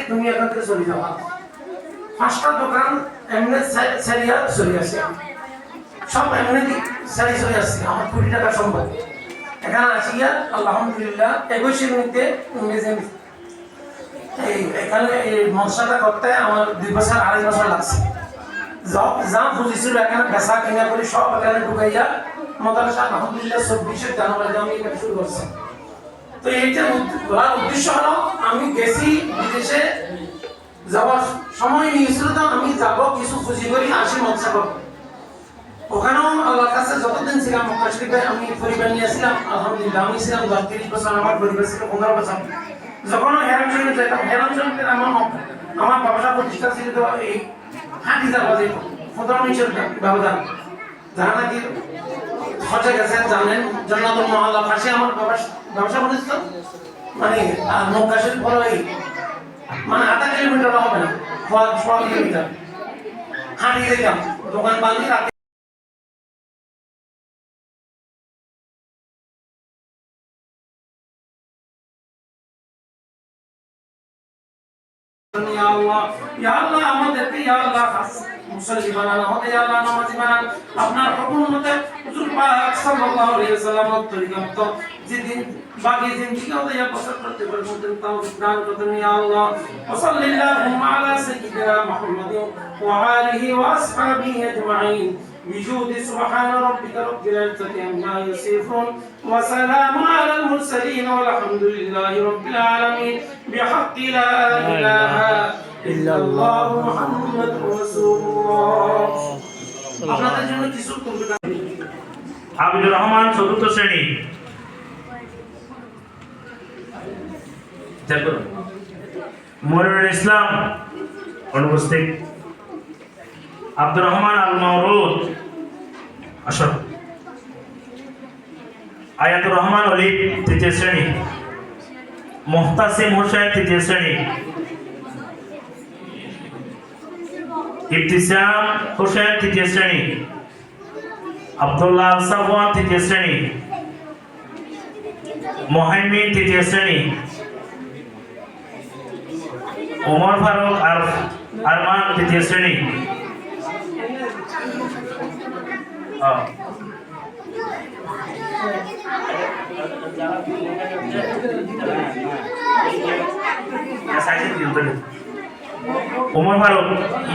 তুমি এখান থেকে চলে যাবা। 5টা দোকান এমনি সারিয়া চলে আসে, সব এমনি সারি চলে আসছে। আমার 20 টাকা সম্পদ এখানে আসিয়া আলহামদুলিল্লাহ 21 মিনিটে ইংরেজি এখানে এই মশলাটা করতে আমার 2 বছর 2.5 বছর লাগছে। যা বুঝেছিল এখানে বেচা কিনা করে সব এখানে ঢুকাইয়া মাদ্রাসা আলহামদুলিল্লাহ 24 জানুয়ারিতে আমি এখানে শুরু করছি। তো এইটা বলার উদ্দেশ্য হলো আমি গেছি বিদেশে যাওয়ার সময় নিয়েছিল, তো আমি যাব কিছু খুশি করি আসি মাদ্রাসা করব। ওখানেও আল্লাহর কাছে যতদিন ছিলাম মক্কা শরীফে আমি পরিবার নিয়েছিলাম আলহামদুলিল্লাহ। আমি ছিলাম 30 বছর, আমার পরিবার ছিল 15 বছর। যখন হেরাম শরীফে যেতাম, হেরাম শরীফে আমার বাবাটা প্রতিষ্ঠা ছিল তো এই হাতিজা বাজে 15 মিনিটের ব্যবধান। যারা নাকি হজে গেছেন জানেন জান্নাতুল মহল্লা পাশে আমার ব্যবসা প্রতিষ্ঠা, মানে মক্কা শরীফ বড় মানে 0.5 কিলোমিটার হবে না, 1 কিলোমিটার হাঁটি যেতাম। দোকান বান্ধি রাতে يا الله يا الله আমাদেরকে ইয়া আল্লাহ মুসল্লি বানানো হতে ইয়া আল্লাহ নামাজি বানান। আপনার হুকুম মতে হুজুর পাক সাল্লাল্লাহু আলাইহি ওয়াসাল্লামের তরিকা মতো যেদিন বাকি জিন্দেগি হতে ইয়া বসত করতে পারবেন তাও দান করুন ইয়া আল্লাহ। সাল্লাল্লাহু আলা সাইয়্যিদিনা মুহাম্মাদিন ওয়া আলিহি ওয়া আসহাবিহি আজমাইন بجود سبحان ربك رب العزة عما يصفون وسلام على المرسلين والحمد لله رب العالمين بحق لا إله إلا الله محمد رسول الله। আপনাদের জন্য কিছু আবিদুর রহমান 4th শ্রেণী, মনিরুল ইসলাম অনুপস্থিত, আব্দুর রহমান আল মাওরুদ আসর, আয়াতুর রহমান অলি 3য় শ্রেণী, মুহতাসিম হোসেন 3য় শ্রেণী, ইবতিসাম হোসেন 3য় শ্রেণী, আব্দুল্লাহ সাফওয়ান 3য় শ্রেণী, মোহাইমিন 3য় শ্রেণী, ওমর ফারুক আরমান 3য় শ্রেণী, ওমর ফারুক,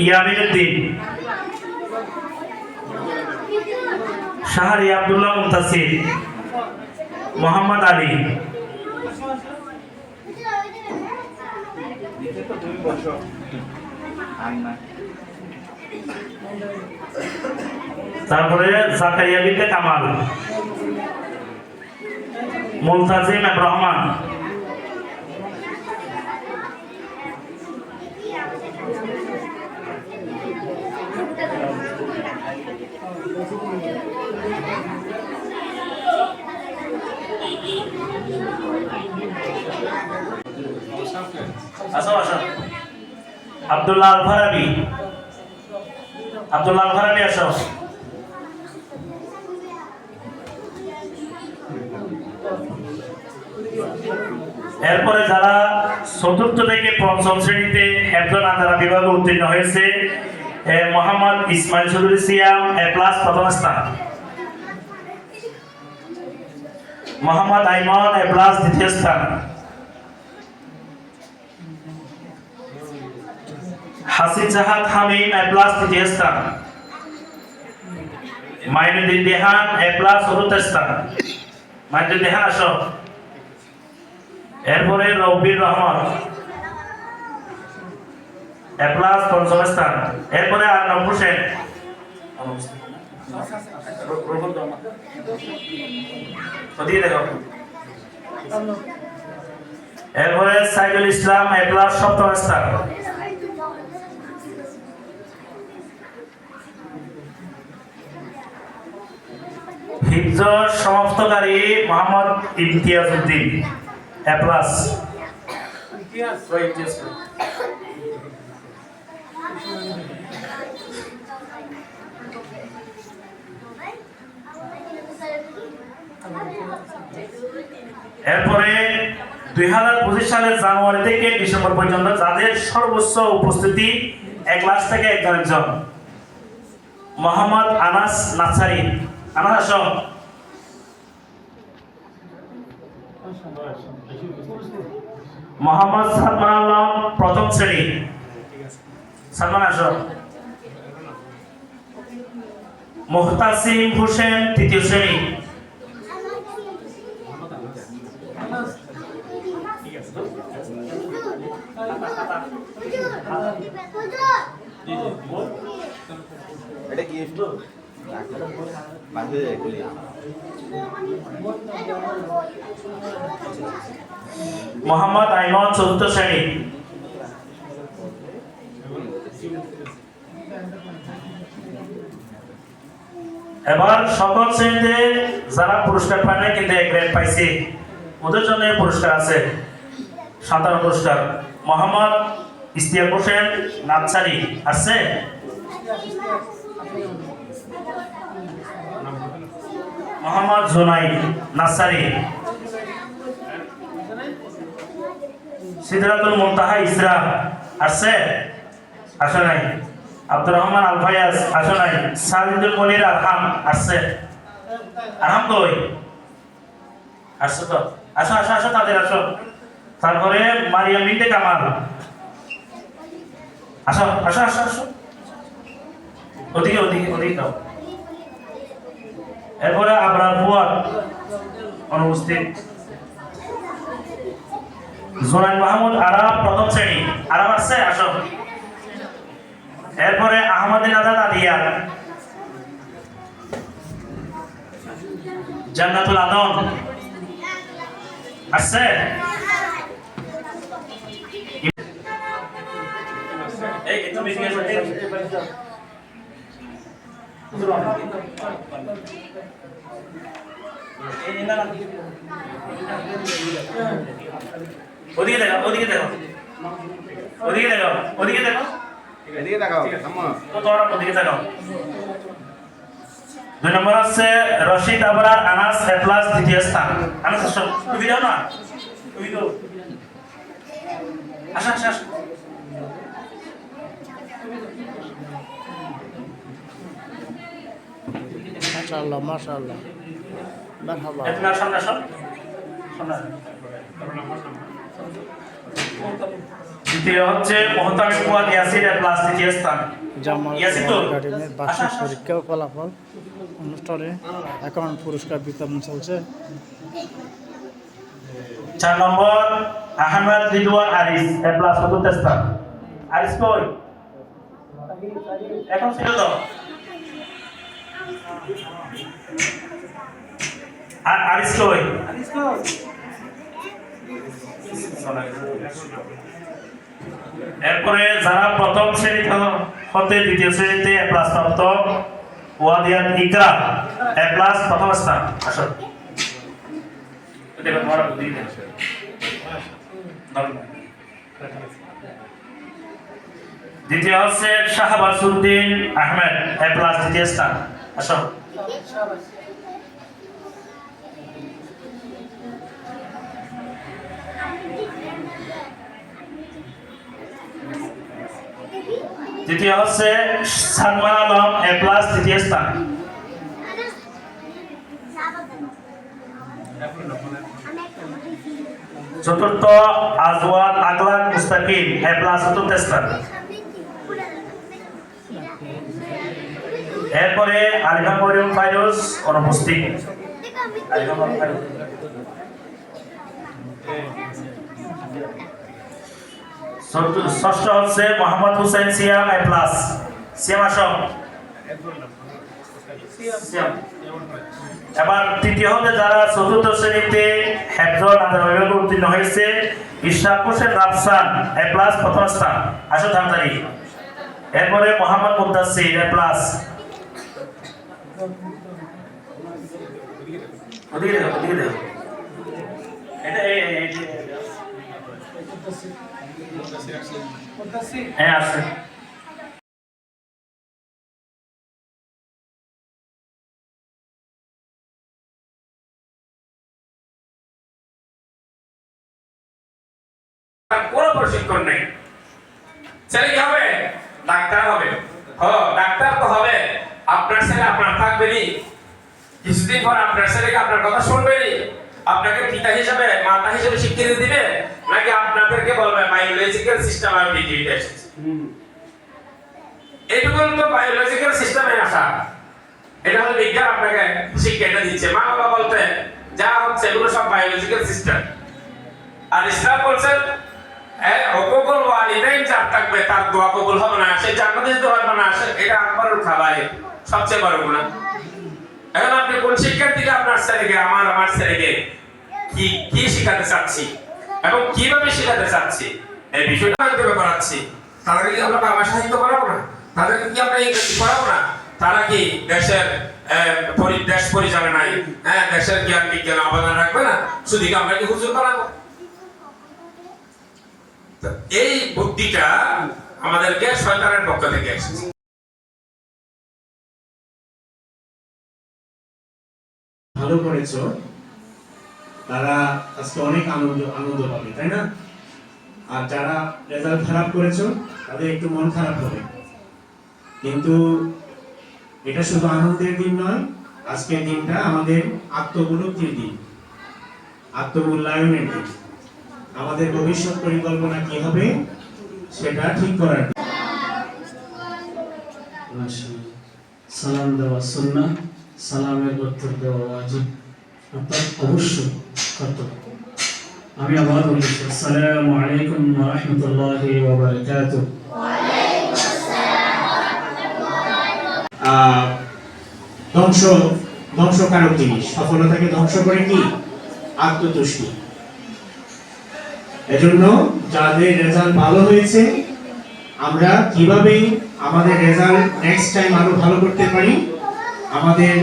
ইয়ামিনুদ্দিন, শাহরি আব্দুল্লাহ মুনতাসির, মোহাম্মদ আলী, তারপরে জাকারিয়া বিনতে কামাল, মুলতাজিম রহমান, আব্দুল্লাহ আল ফারাবি, আসো। এরপরে যারা 4th থেকে 5ম শ্রেণীতে হেফজুল আদারা বিভাগে উত্তীর্ণ হয়েছে, মোহাম্মদ ইসমাইল চৌধুরী সিয়াম A+ প্রথম স্থান, মোহাম্মদ আইমান A+ দ্বিতীয় স্থান, হাসিন জাহাদ হামিম A+ তৃতীয় স্থান, মাইনুদ্দিন দেহান A+ চতুর্থ স্থান। মাইনুদ্দিন দেহান আসো। এরপরে রবির রহমান A+ পঞ্চম স্থান। এরপরে আরনব হোসেন এরপরে সাইদুল ইসলাম A+ সপ্তম স্থান। হিফজ সমাপ্তকারী মোহাম্মদ ইমতিয়াজ উদ্দিন A+। এরপরে 2025 সালের জানুয়ারি থেকে ডিসেম্বর পর্যন্ত যাদের সর্বোচ্চ উপস্থিতি 1 লাখ থেকে একজন মোহাম্মদ আনাস নাসারি। আনাস আসো। মোহাম্মদ সালমান আলম প্রথম শ্রেণী। সালমান আসো। মুহতাসিম হোসেন তৃতীয় শ্রেণী। এটা কি একটু বাজে এগুলি মোহাম্মদ আইমান চতুর্থ শ্রেণী। এবার সকল শ্রেণীতে যারা পুরস্কার পায় না কিন্তু এক গ্রেড পাইছে ওদের জন্য পুরস্কার আছে, সাধারণ পুরস্কার। মোহাম্মদ ইস্তিয়াক হোসেন নাচ্ছারি আছে। মোহাম্মদ জোনাই নাসারি। সিদরাতুল মুনতাহা ইসরা আছে, আসে নাই। আব্দুর রহমান আল ফায়াজ আসে নাই। সাজিদুল মনির আরহাম আছে। আরহাম কই আসছো তো? আসো আসো আসো, তাদের আসো। তারপরে মারিয়াম বিনতে কামাল আসো আসো আসো আসো, ওদিকে ওদিকে ওদিকে দাও। এরপরে আবরার ফুয়াদ অনুপস্থিত। জোনাই মাহমুদ আরাম প্রথম শ্রেণী। আরাম আসছে, আসো। এরপরে আহমদ নাজাদ আলিয়া। জান্নাতুল আদম আসছে। এই তুমি কি আসলে ওদিকে দেখো, ওদিকে দেখো, ওদিকে দেখো, ওদিকে দেখো, এদিকে তাকাও আম্মা তোমরা ওদিকে দেখো। 2 নম্বর আছে রশিদ আবরার আনাস এ প্লাস দ্বিতীয় স্থান। আনাস আসো, তুমি দাও না, তুমি দাও। আসো আসো আসো। মাশাআল্লাহ মাশাআল্লাহ মারহাবা। তুমি আর সামনে আসো, সামনে আসো। দ্বিতীয় হচ্ছে মোহতামিম ফুয়াদ ইয়াসির এ প্লাস তৃতীয় স্থান। জামাল ইয়াসির তো একাডেমির বার্ষিক পরীক্ষা ও ফলাফল অনুষ্ঠানে এখন পুরস্কার বিতরণ চলছে। 4 নম্বর আহমেদ রিদওয়ান আরিস এ প্লাস চতুর্থ স্থান। আরিস কই এখন ছিল তো? আরিস কই? এরপরে যারা প্রথম শ্রেণী হতে দ্বিতীয় শ্রেণীতে এ প্লাস প্রাপ্ত ওয়াদিয়াত ইকরা এ প্লাস প্রথম স্থান। আসো দেখো তোমার বুদ্ধি আছে। দ্বিতীয় হচ্ছে শাহবাজউদ্দিন আহমেদ এ প্লাস দ্বিতীয় স্থান। আসো। তৃতীয় হচ্ছে সালমান আলম এ প্লাস তৃতীয় স্থান। চতুর্থ আজওয়াদ আকলাক মুস্তাকিম এ প্লাস চতুর্থ স্থান। এরপরে আলিফা মরিয়ম ফাইরুজ অনুপস্থিত। ষষ্ঠ হচ্ছে মোহাম্মদ হুসেন সিয়াম এ প্লাস। সিয়াম আসো। এবার তৃতীয় হতে যারা চতুর্থ শ্রেণীতে হেফজল আদালত উত্তীর্ণ হয়েছে ইশরাক হোসেন রাফসান এ প্লাস প্রথম স্থান। আসো তাড়াতাড়ি। এরপরে মোহাম্মদ মুদাসসির এ প্লাস। ওদিকে দেখো, ওদিকে দেখো। এটা হ্যাঁ আছে। প্রশিক্ষণ নেই। ছেলে কি হবে? ডাক্তার হবে। ডাক্তার তো হবে, আপনার ছেলে আপনার থাকবেনি, কিছুদিন পর আপনার ছেলেকে আপনার কথা শুনবেনি, আপনাকে পিতা হিসেবে মাতা হিসেবে স্বীকৃতি দিবে, নাকি আপনাদেরকে বলবে বায়োলজিক্যাল সিস্টেম আর পৃথিবীতে এসেছে। এইটুকু তো বায়োলজিক্যাল সিস্টেমে আসা, এটা হলো বিজ্ঞান আপনাকে শিক্ষাটা দিচ্ছে। মা বাবা বলতে যা হচ্ছে এগুলো সব বায়োলজিক্যাল সিস্টেম। আর ইসলাম বলছেন হুকুকুল ওয়ালিদাইন যার থাকবে তার দোয়া কবুল হবে না, সে জান্নাতে যেতে পারবে না, এটা আকবরুল খাবায়ের, সবচেয়ে বড় গুনাহ। এখন আপনি কোন শিক্ষার দিকে আপনার ছেলেকে আমার ছেলেকে কি শেখাতে চাচ্ছি এবং কিভাবে শেখাতে চাচ্ছি এই বিষয়টা কিভাবে করাচ্ছি। তাদেরকে কি আমরা বাংলা সাহিত্য পড়াবো না? তাদেরকে কি আমরা ইংরেজি পড়াবো না? তারা কি দেশের দেশ পরিচালনায় দেশের জ্ঞান বিজ্ঞান অবদান রাখবে না? শুধু কি আমরা কি হুজুর বানাবো? এই বুদ্ধিটা আমাদেরকে শয়তানের পক্ষ থেকে এসেছে। ভালো করেছো, তারা আজকে অনেক আনন্দ পাবে, তাই না? আর যারা রেজাল্ট খারাপ করেছো তাদের একটু মন খারাপ হবে, কিন্তু এটা শুধু আনন্দের দিন নয়, আজকের দিনটা আমাদের আত্মউন্নতির দিন, আত্মমূল্যায়নের দিন। আমাদের ভবিষ্যৎ পরিকল্পনা কি হবে সেটা ঠিক করার দিন। সালাম দেওয়া সুন্নাহ, সালামের উত্তর দেওয়া ওয়াজিব, অর্থাৎ অবশ্যই কর্তব্য। আমি আবার বলছি, আসসালামু আলাইকুম ওয়া রাহমাতুল্লাহি ওয়া বারাকাতুহু। ধ্বংসকারক জিনিস, সফলতাকে ধ্বংস করে কি? আত্মতুষ্টি। এজন্য যাদের রেজাল্ট ভালো হয়েছে, আমরা কিভাবে আমাদের রেজাল্ট নেক্সট টাইম আরো ভালো করতে পারি, আমাদের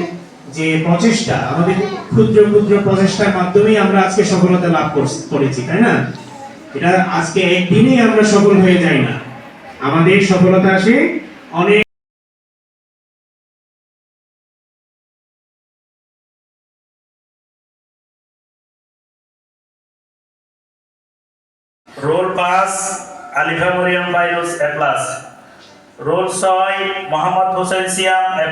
যে প্রচেষ্টা, আমাদের ক্ষুদ্র ক্ষুদ্র প্রচেষ্টার মাধ্যমেই আমরা আজকে সফলতা লাভ করেছি, তাই না? এটা আজকে একদিনেই আমরা সফল হয়ে যাই না, আমাদের সফলতা আসে অনেক। Roll 5 Alifa Mariyam Bairus A+, roll 6 Mohammad Hossain Siam A+,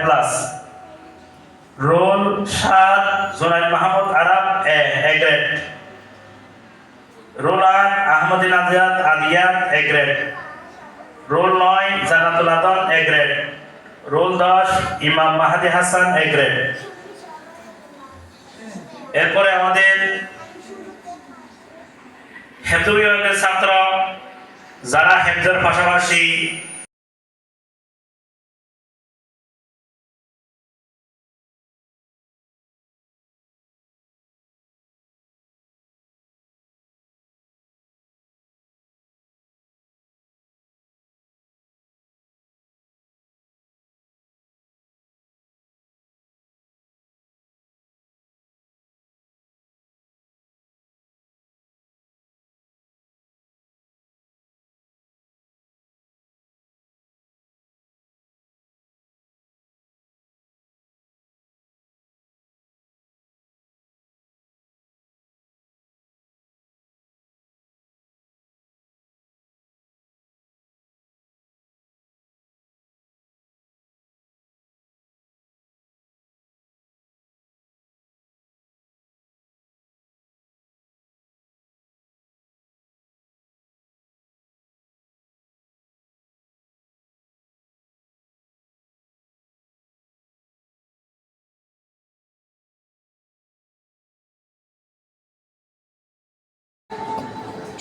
roll 7 Junaid Mahmud Arab A grade, roll 8 Ahmad Naziat Aliyat A grade, roll 9 Jannatul Adan A grade, roll 10 Imam Mahdi Hasan A grade. এরপরে আমাদের হেফজ বিভাগের ছাত্র যারা হেফজের পাশাপাশি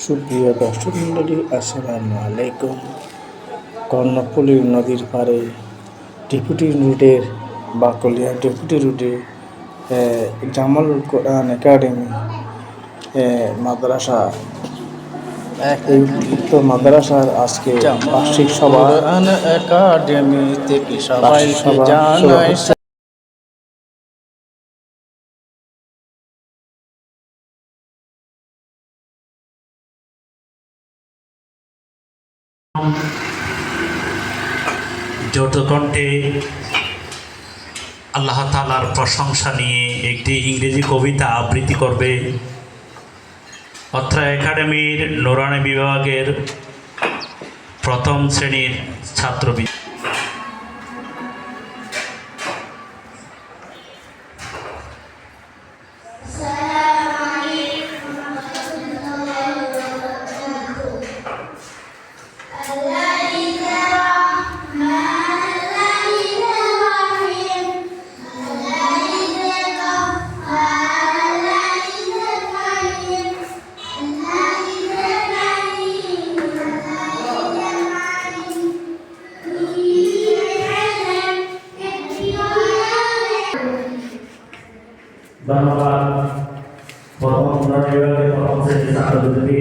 সুপ্রিয় দর্শক মণ্ডলী, আসসালামু আলাইকুম। কর্ণফুলী নদীর পাড়ে ডেপুটি রোডের বাকলিয়া ডেপুটি রোডে জামাল কোরআন একাডেমি মাদ্রাসা, এই উক্ত মাদ্রাসার আজকে বার্ষিক সভা একাডেমি থেকে সবাইকে জানাই জোটকণ্ঠে আল্লাহ তাআলার প্রশংসা নিয়ে একটি ইংরেজি কবিতা আবৃত্তি করবে অত্র একাডেমির নুরানি বিভাগের প্রথম শ্রেণীর ছাত্র। ধন্যবাদ প্রথম বিভাগের প্রথম শ্রেণীর ছাত্রদেরকে।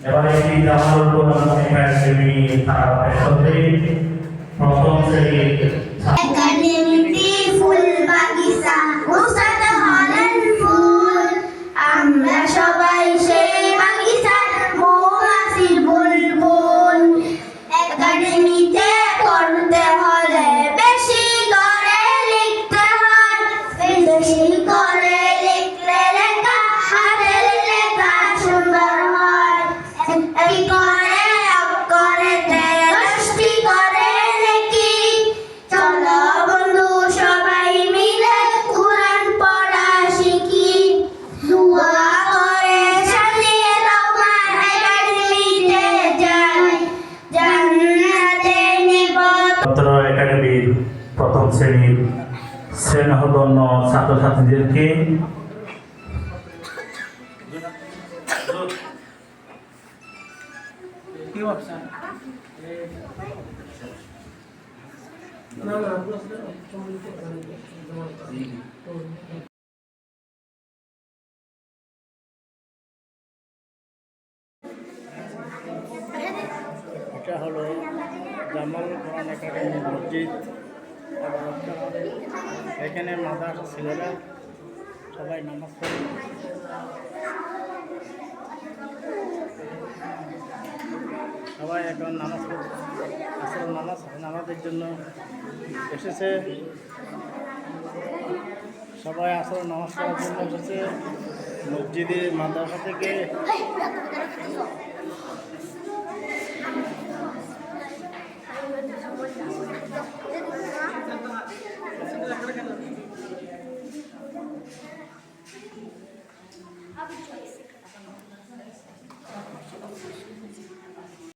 এবারে একটি জামালুল কোরআন একাডেমি তারা পেশ করবে প্রথম শ্রেণীর একাডেমিতে ফুল বাগিচা উসাদ হলেন ফুল, আমরা সবাই সেই বাগিচার মৌমাছির বুলবুল। একাডেমিতে পড়তে হলে বেশি করে লিখতে হয়, বেশি করে লিখলে লেখা হাতের লেখা সুন্দর হয়। এই করে অক্ষরেতে 10টি করে নেকি, চলো বন্ধু সবাই মিলে কুরআন পড়া শিখি। দুয়া করে সাজিয়ে রওমান একাডেমিতে যাই, জান্নাতে নিব। অত্র একাডেমির প্রথম শ্রেণীর স্নেহধন্য ছাত্রছাত্রীদেরকে এটা হলো জামাল কোরআন একাডেমি মসজিদ। এখানে মাদ্রাসা ছেলেরা সবাই নামাজ পড়ে। সবাই এখন নামাজ পড়ে, আসলে নামাজের জন্য এসেছে। সবাই আসলে নামাজ পড়ার জন্য এসেছে মসজিদে মাদ্রাসা থেকে।